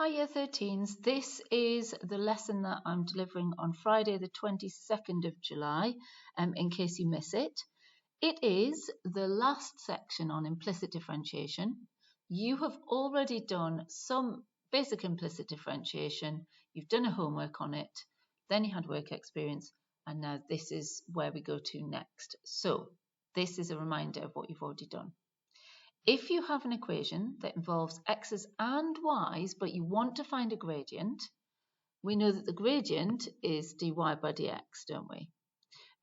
Hi Year 13s, this is the lesson that I'm delivering on Friday the 22nd of July, in case you miss it. It is the last section on implicit differentiation. You have already done some basic implicit differentiation, you've done a homework on it, then you had work experience, and now this is where we go to next. So this is a reminder of what you've already done. If you have an equation that involves x's and y's, but you want to find a gradient, we know that the gradient is dy by dx, don't we?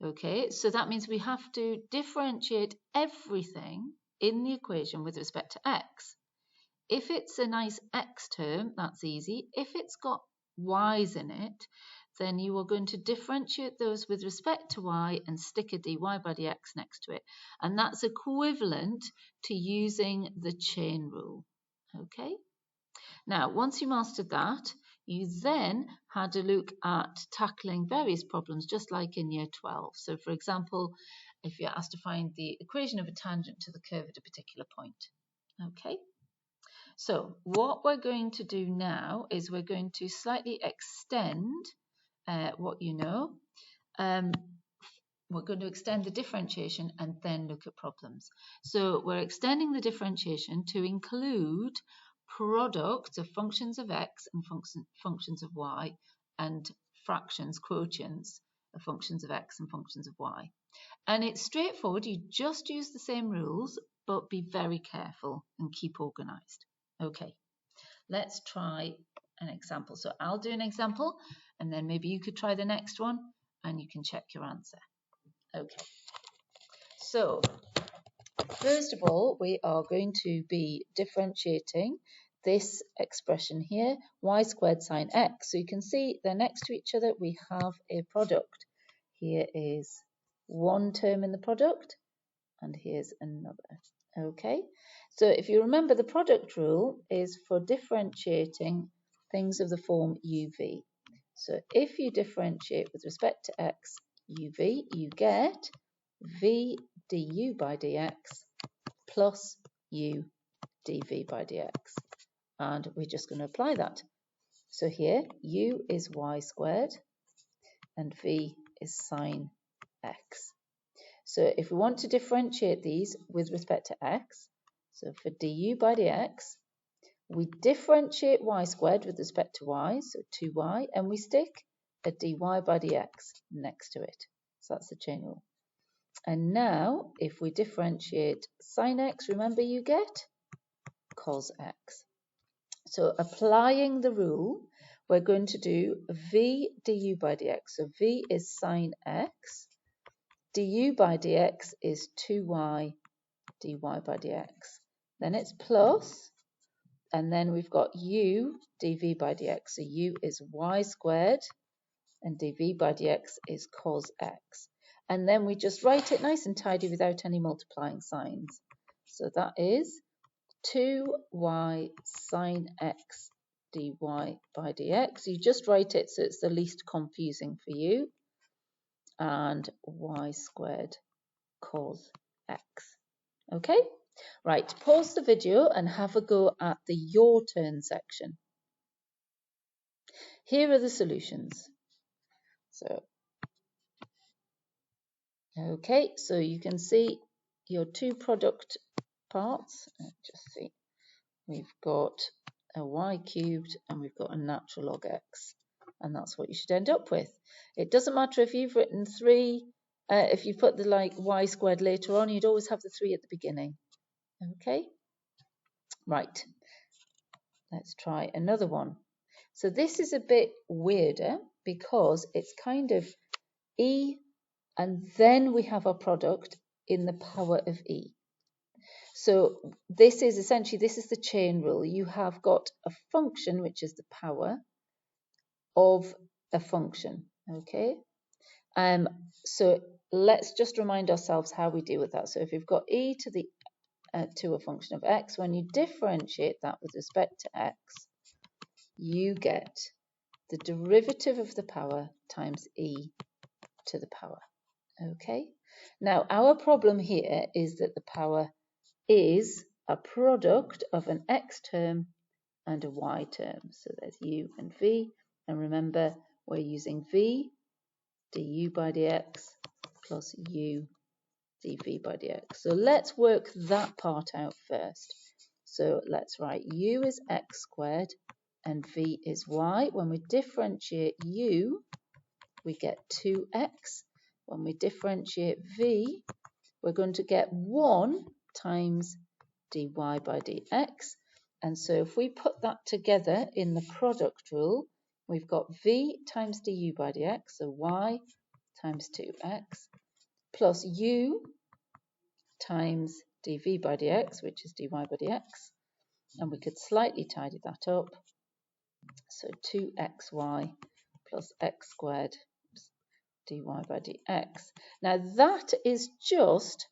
Okay, so that means we have to differentiate everything in the equation with respect to x. If it's a nice x term, that's easy. If it's got y's in it, then you are going to differentiate those with respect to y and stick a dy by dx next to it. And that's equivalent to using the chain rule. Okay? Now, once you mastered that, you then had a look at tackling various problems just like in year 12. So for example, if you're asked to find the equation of a tangent to the curve at a particular point. Okay? So what we're going to do now is we're going to slightly extend what you know. We're going to extend the differentiation and then look at problems. So we're extending the differentiation to include products of functions of x and functions of y and fractions, quotients of functions of x and functions of y. And it's straightforward. You just use the same rules, but be very careful and keep organized. Okay, let's try an example. So I'll do an example and then maybe you could try the next one and you can check your answer. Okay, so first of all, we are going to be differentiating this expression here, y squared sine x. So you can see they're next to each other. We have a product. Here is one term in the product and here's another. Okay, so if you remember, the product rule is for differentiating things of the form uv. So if you differentiate with respect to x uv, you get v du by dx plus u dv by dx. And we're just going to apply that. So here, u is y squared and v is sine x. So if we want to differentiate these with respect to x, so for du by dx, we differentiate y squared with respect to y, so 2y, and we stick a dy by dx next to it. So that's the chain rule. And now, if we differentiate sine x, remember you get cos x. So applying the rule, we're going to do v du by dx. So v is sine x. Du by dx is 2y dy by dx. Then it's plus, and then we've got u dv by dx. So u is y squared, and dv by dx is cos x. And then we just write it nice and tidy without any multiplying signs. So that is 2y sine x dy by dx. You just write it so it's the least confusing for you. And y squared cos x. Okay, right, pause the video and have a go at the your turn section. Here are the solutions. So, okay, so you can see your two product parts. Just see, we've got a y cubed and we've got a natural log x. And that's what you should end up with. It doesn't matter if you've written 3, if you put the y squared later on, you'd always have the 3 at the beginning. Okay, right, let's try another one. So this is a bit weirder because it's kind of e and then we have our product in the power of e. So this is essentially, this is the chain rule. You have got a function which is the power of a function, okay? So let's just remind ourselves how we deal with that. So if you've got e to the to a function of x, when you differentiate that with respect to x, you get the derivative of the power times e to the power. Okay, now our problem here is that the power is a product of an x term and a y term. So there's u and v. And remember, we're using v du by dx plus u dv by dx. So let's work that part out first. So let's write u is x squared and v is y. When we differentiate u, we get 2x. When we differentiate v, we're going to get 1 times dy by dx. And so if we put that together in the product rule, we've got v times du by dx, so y times 2x, plus u times dv by dx, which is dy by dx. And we could slightly tidy that up. So 2xy plus x squared dy by dx. Now that is just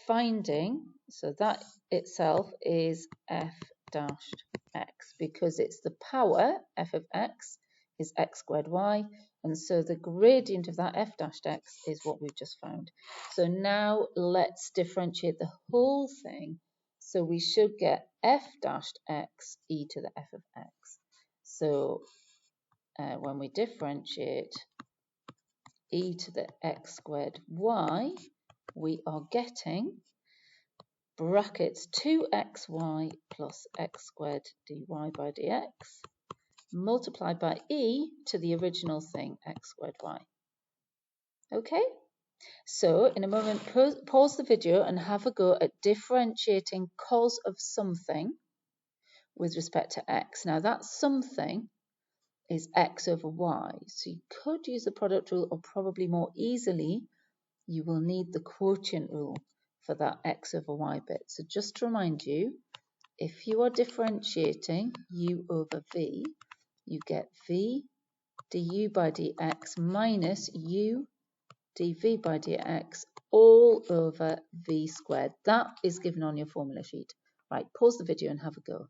finding, so that itself is f dashed x, because it's the power, f of x is x squared y, and so the gradient of that f dashed x is what we've just found. So now let's differentiate the whole thing. So we should get f dashed x e to the f of x. So when we differentiate e to the x squared y, we are getting brackets 2xy plus x squared dy by dx multiplied by e to the original thing, x squared y. Okay, so in a moment, pause the video and have a go at differentiating cos of something with respect to x. Now that something is x over y, so you could use the product rule, or probably more easily you will need the quotient rule for that x over y bit. So just to remind you, if you are differentiating u over v, you get v du by dx minus u dv by dx all over v squared. That is given on your formula sheet. Right, pause the video and have a go.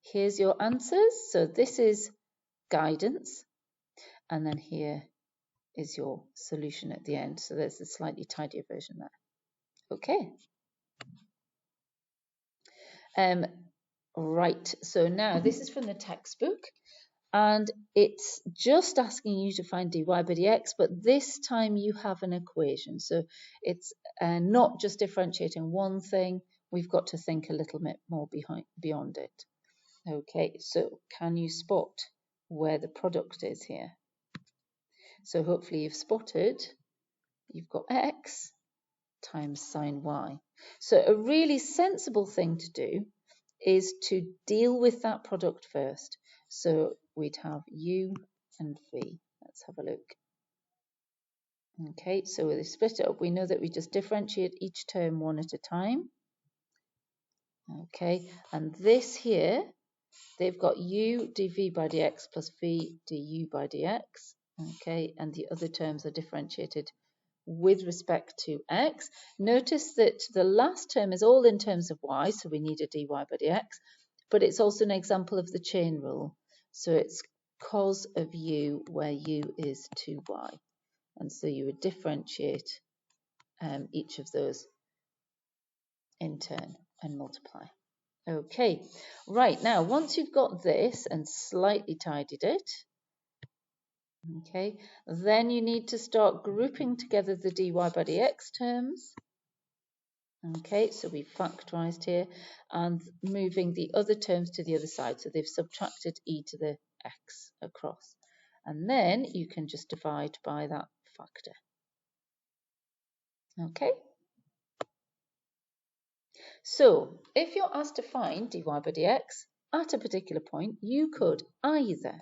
Here's your answers. So this is guidance, and then here is your solution at the end. So there's a slightly tidier version there. Okay. Right, so now this is from the textbook, and it's just asking you to find dy by dx, but this time you have an equation. So it's not just differentiating one thing, we've got to think a little bit more beyond it. Okay, so can you spot where the product is here? So hopefully you've spotted, you've got x times sine y. So a really sensible thing to do is to deal with that product first. So we'd have u and v. Let's have a look. Okay, so with the split it up, we know that we just differentiate each term one at a time. Okay, and this here, they've got u dv by dx plus v du by dx. Okay, and the other terms are differentiated with respect to x. Notice that the last term is all in terms of y, so we need a dy by dx, but it's also an example of the chain rule. So it's cos of u where u is 2y. And so you would differentiate each of those in turn and multiply. Okay, right, now once you've got this and slightly tidied it, okay, then you need to start grouping together the dy by dx terms. Okay, so we factorised here and moving the other terms to the other side. So they've subtracted e to the x across. And then you can just divide by that factor. Okay. So if you're asked to find dy by dx at a particular point, you could either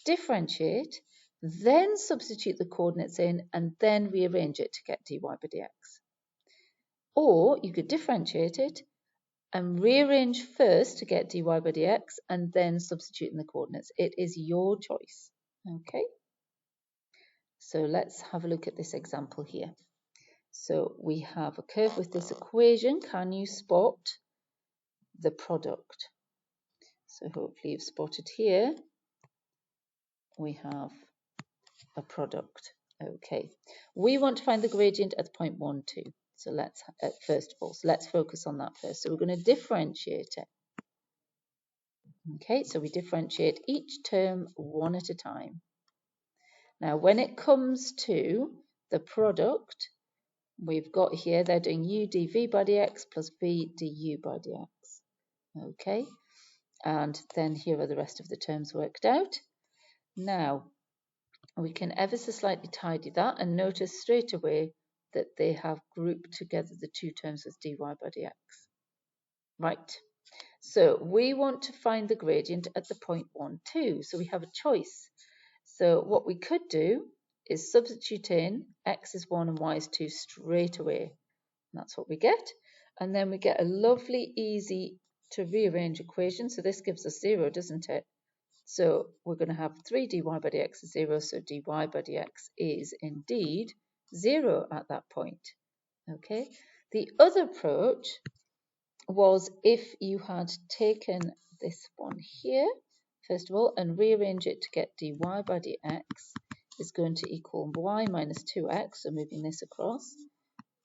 differentiate, then substitute the coordinates in, and then rearrange it to get dy by dx. Or you could differentiate it and rearrange first to get dy by dx and then substitute in the coordinates. It is your choice. Okay, so let's have a look at this example here. So we have a curve with this equation. Can you spot the product? So hopefully you've spotted here. We have a product. Okay, we want to find the gradient at the point 1, 2. So let's, first of all, so let's focus on that first. So we're going to differentiate it. Okay, so we differentiate each term one at a time. Now, when it comes to the product, we've got here, they're doing u dv by dx plus v du by dx. Okay, and then here are the rest of the terms worked out. Now, we can ever so slightly tidy that and notice straight away that they have grouped together the two terms as dy by dx. Right, so we want to find the gradient at the point 1, 2. So we have a choice. So what we could do is substitute in x is 1 and y is 2 straight away. And that's what we get. And then we get a lovely, easy to rearrange equation. So this gives us 0, doesn't it? So we're going to have 3 dy by dx is 0. So dy by dx is indeed 0 at that point. Okay. The other approach was if you had taken this one here, first of all, and rearrange it to get dy by dx is going to equal y minus 2x, so moving this across,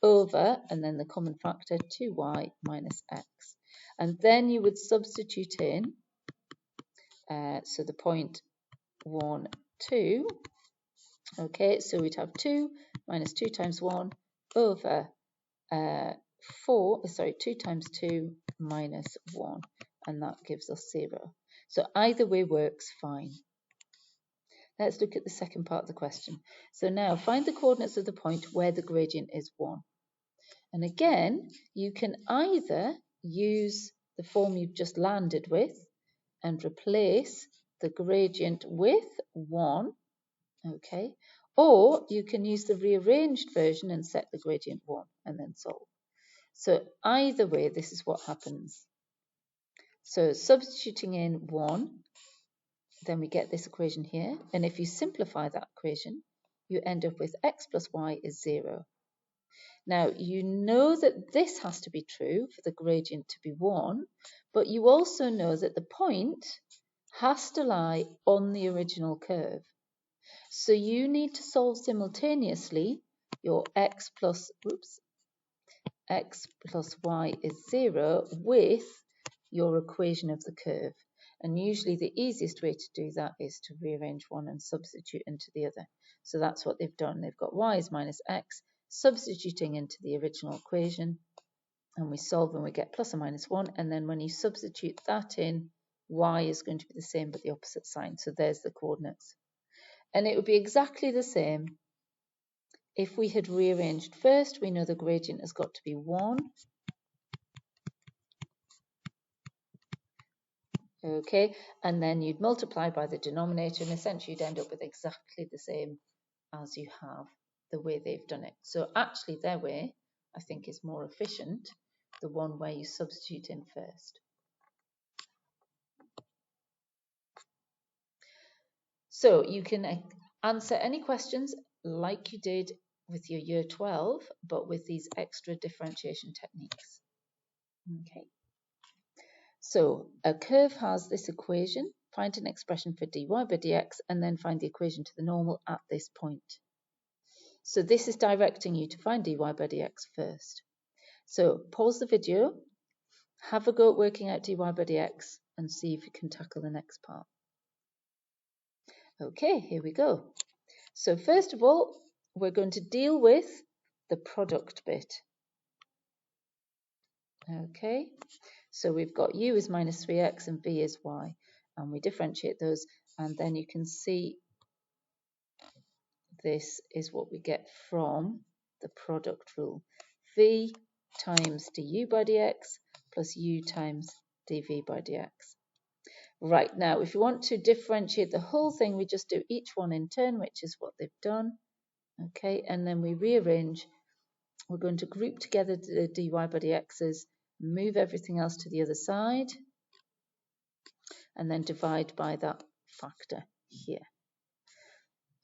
over, and then the common factor, 2y minus x. And then you would substitute in, so the point 1, 2, okay, so we'd have 2 minus 2 times 1 over 2 times 2 minus 1, and that gives us 0. So either way works fine. Let's look at the second part of the question. So now find the coordinates of the point where the gradient is 1. And again, you can either use the form you've just landed with and replace the gradient with 1, okay, or you can use the rearranged version and set the gradient 1 and then solve. So either way, this is what happens. So substituting in 1, then we get this equation here. And if you simplify that equation, you end up with x plus y is 0. Now, you know that this has to be true for the gradient to be 1, but you also know that the point has to lie on the original curve. So you need to solve simultaneously your x plus y is 0 with your equation of the curve. And usually the easiest way to do that is to rearrange one and substitute into the other. So that's what they've done. They've got y is minus x, substituting into the original equation, and we solve and we get plus or minus 1. And then when you substitute that in, y is going to be the same but the opposite sign. So there's the coordinates. And it would be exactly the same if we had rearranged first. We know the gradient has got to be 1. Okay, and then you'd multiply by the denominator, and essentially you'd end up with exactly the same as you have the way they've done it. So actually their way, I think, is more efficient, the one where you substitute in first. So you can answer any questions like you did with your year 12, but with these extra differentiation techniques. Okay. So a curve has this equation. Find an expression for dy by dx and then find the equation to the normal at this point. So this is directing you to find dy by dx first. So pause the video, have a go at working out dy by dx and see if you can tackle the next part. Okay, here we go. So first of all, we're going to deal with the product bit. Okay, so we've got u is minus 3x and v is y, and we differentiate those, and then you can see this is what we get from the product rule. V times du by dx plus u times dv by dx. Right, now if you want to differentiate the whole thing, we just do each one in turn, which is what they've done. Okay, and then we rearrange. We're going to group together the dy by dx's, move everything else to the other side, and then divide by that factor here.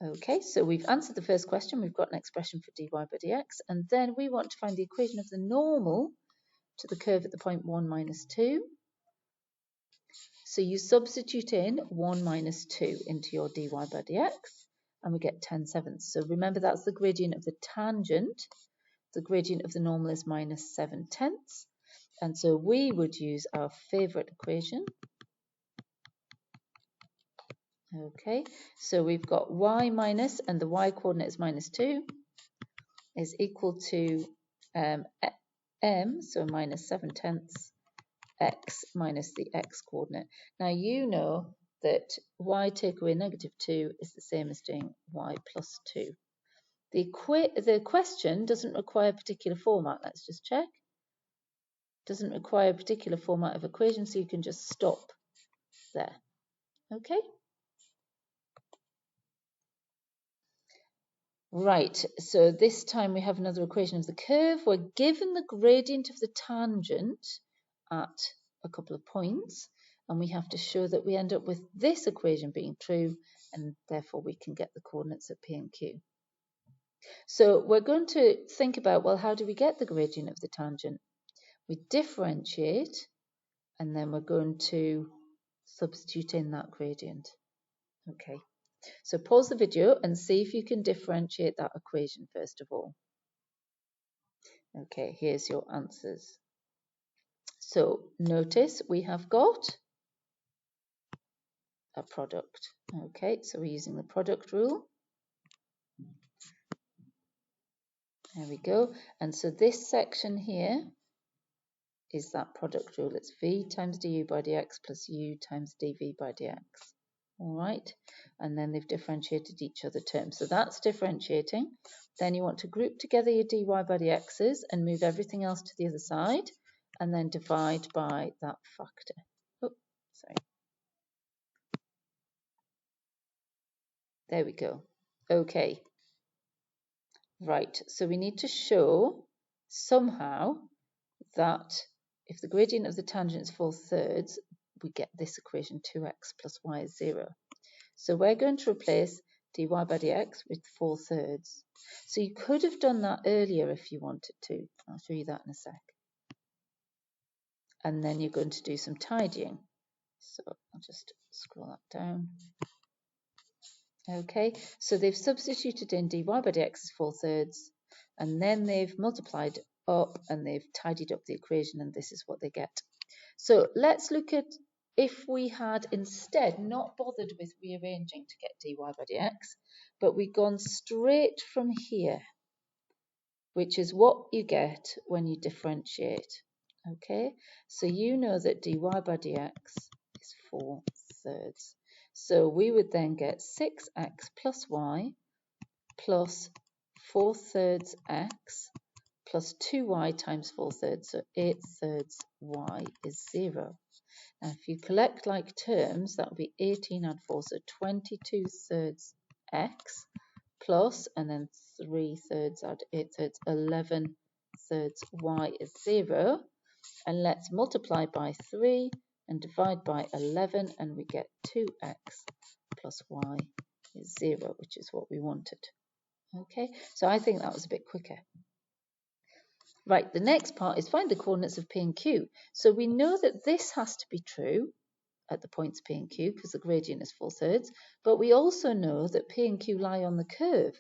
Okay, so we've answered the first question. We've got an expression for dy by dx, and then we want to find the equation of the normal to the curve at the point 1 minus 2. So you substitute in 1 minus 2 into your dy by dx, and we get 10/7. So remember, that's the gradient of the tangent. the gradient of the normal is minus 7/10. And so we would use our favourite equation. Okay, so we've got y minus, and the y coordinate is minus 2, is equal to m, so minus 7/10 x minus the x coordinate. Now you know that y take away -2 is the same as doing y plus 2. The question doesn't require a particular format. Let's just check. Doesn't require a particular format of equation, so you can just stop there. Okay? Right, so this time we have another equation of the curve. We're given the gradient of the tangent at a couple of points, and we have to show that we end up with this equation being true, and therefore we can get the coordinates at P and Q. So we're going to think about, well, how do we get the gradient of the tangent? We differentiate, and then we're going to substitute in that gradient. Okay, so pause the video and see if you can differentiate that equation first of all. Okay, here's your answers. So notice we have got a product. Okay, so we're using the product rule. There we go. And so this section here is that product rule. It's v times du by dx plus u times dv by dx. All right, and then they've differentiated each other terms. So that's differentiating. Then you want to group together your dy by dx's and move everything else to the other side, and then divide by that factor. Oh, sorry. There we go. Okay. Right, so we need to show somehow that if the gradient of the tangent is 4/3, we get this equation 2x plus y is 0. So we're going to replace dy by dx with 4/3. So you could have done that earlier if you wanted to. I'll show you that in a sec. And then you're going to do some tidying. So I'll just scroll that down. Okay, so they've substituted in dy by dx is 4/3, and then they've multiplied up and they've tidied up the equation, and this is what they get. So let's look at if we had instead not bothered with rearranging to get dy by dx, but we'd gone straight from here, which is what you get when you differentiate. Okay, so you know that dy by dx is 4/3. So we would then get 6x plus y plus 4/3 x plus 2y times 4/3, so 8/3 y is 0. Now if you collect like terms, that would be 18 add 4, so 22/3 x plus, and then 3/3 add 8/3, 11/3 y is 0. And let's multiply by 3 and divide by 11, and we get 2x plus y is 0, which is what we wanted. Okay, so I think that was a bit quicker. Right, the next part is find the coordinates of P and Q. So we know that this has to be true at the points P and Q because the gradient is 4/3, but we also know that P and Q lie on the curve.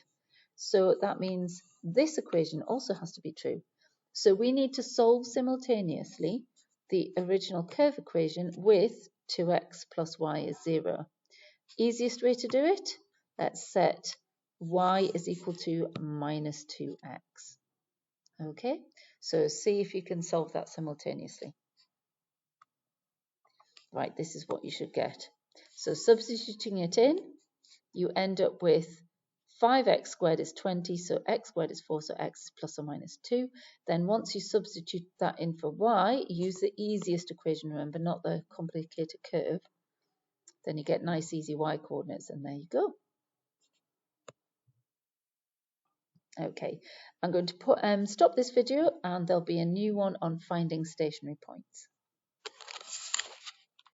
So that means this equation also has to be true. So we need to solve simultaneously the original curve equation with 2x plus y is 0. Easiest way to do it? Let's set y is equal to minus 2x. Okay, so see if you can solve that simultaneously. Right, this is what you should get. So substituting it in, you end up with 5x squared is 20, so x squared is 4, so x is plus or minus 2. Then once you substitute that in for y, use the easiest equation, remember, not the complicated curve. Then you get nice, easy y coordinates, and there you go. Okay, I'm going to stop this video, and there'll be a new one on finding stationary points.